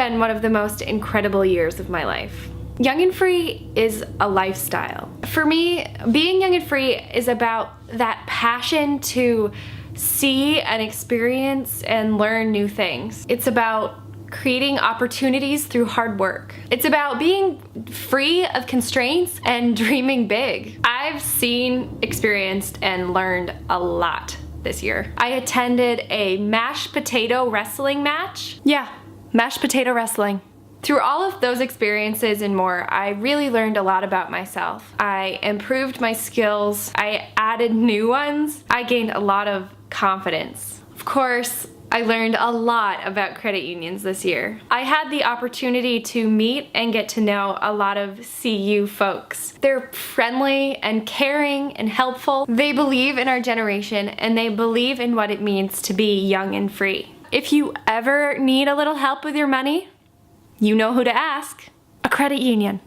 been one of the most incredible years of my life. Young and free is a lifestyle. For me, being young and free is about that passion to see and experience and learn new things. It's about creating opportunities through hard work. It's about being free of constraints and dreaming big. I've seen, experienced, and learned a lot this year. I attended a mashed potato wrestling match. Yeah, mashed potato wrestling. Through all of those experiences and more, I really learned a lot about myself. I improved my skills. I added new ones. I gained a lot of confidence. Of course, I learned a lot about credit unions this year. I had the opportunity to meet and get to know a lot of CU folks. They're friendly and caring and helpful. They believe in our generation and they believe in what it means to be young and free. If you ever need a little help with your money, you know who to ask. A credit union.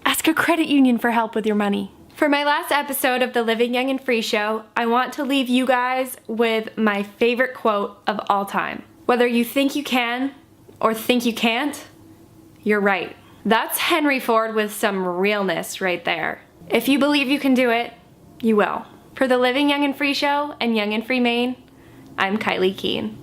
Ask a credit union for help with your money. For my last episode of the Living Young and Free show, I want to leave you guys with my favorite quote of all time. Whether you think you can or think you can't, you're right. That's Henry Ford with some realness right there. If you believe you can do it, you will. For the Living Young and Free show and Young and Free Maine, I'm Kylie Keene.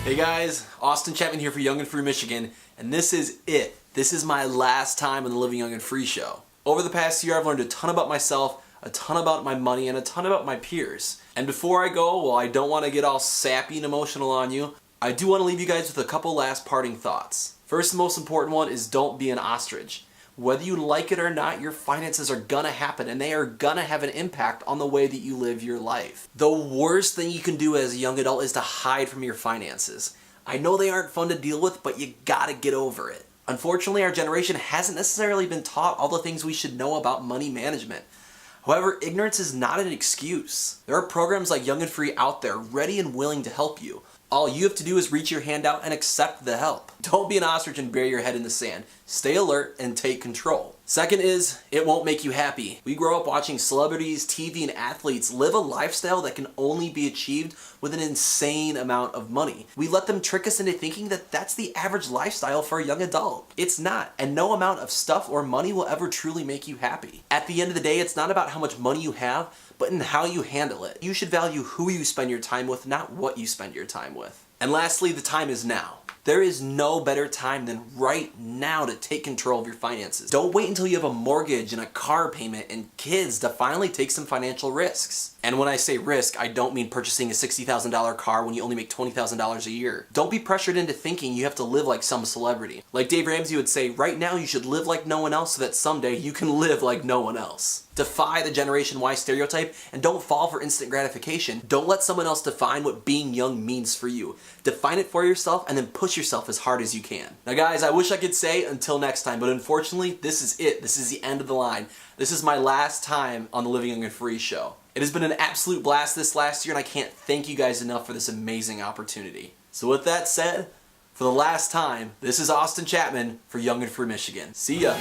Hey guys, Austin Chapman here for Young and Free Michigan, and this is it. This is my last time on the Living Young and Free show. Over the past year, I've learned a ton about myself, a ton about my money, and a ton about my peers. And before I go, while I don't want to get all sappy and emotional on you, I do want to leave you guys with a couple last parting thoughts. First and most important one is don't be an ostrich. Whether you like it or not, your finances are gonna happen and they are gonna have an impact on the way that you live your life. The worst thing you can do as a young adult is to hide from your finances. I know they aren't fun to deal with, but you gotta get over it. Unfortunately, our generation hasn't necessarily been taught all the things we should know about money management. However, ignorance is not an excuse. There are programs like Young and Free out there ready and willing to help you. All you have to do is reach your hand out and accept the help. Don't be an ostrich and bury your head in the sand. Stay alert and take control. Second is, it won't make you happy. We grow up watching celebrities, TV, and athletes live a lifestyle that can only be achieved with an insane amount of money. We let them trick us into thinking that that's the average lifestyle for a young adult. It's not, and no amount of stuff or money will ever truly make you happy. At the end of the day, it's not about how much money you have, but in how you handle it. You should value who you spend your time with, not what you spend your time with. And lastly, the time is now. There is no better time than right now to take control of your finances. Don't wait until you have a mortgage and a car payment and kids to finally take some financial risks. And when I say risk, I don't mean purchasing a $60,000 car when you only make $20,000 a year. Don't be pressured into thinking you have to live like some celebrity. Like Dave Ramsey would say, right now you should live like no one else so that someday you can live like no one else. Defy the Generation Y stereotype and don't fall for instant gratification. Don't let someone else define what being young means for you. Define it for yourself and then push yourself as hard as you can. Now guys, I wish I could say until next time, but unfortunately this is it. This is the end of the line. This is my last time on the Living Young and Free show. It has been an absolute blast this last year and I can't thank you guys enough for this amazing opportunity. So with that said, for the last time, this is Austin Chapman for Young and Free Michigan. See ya.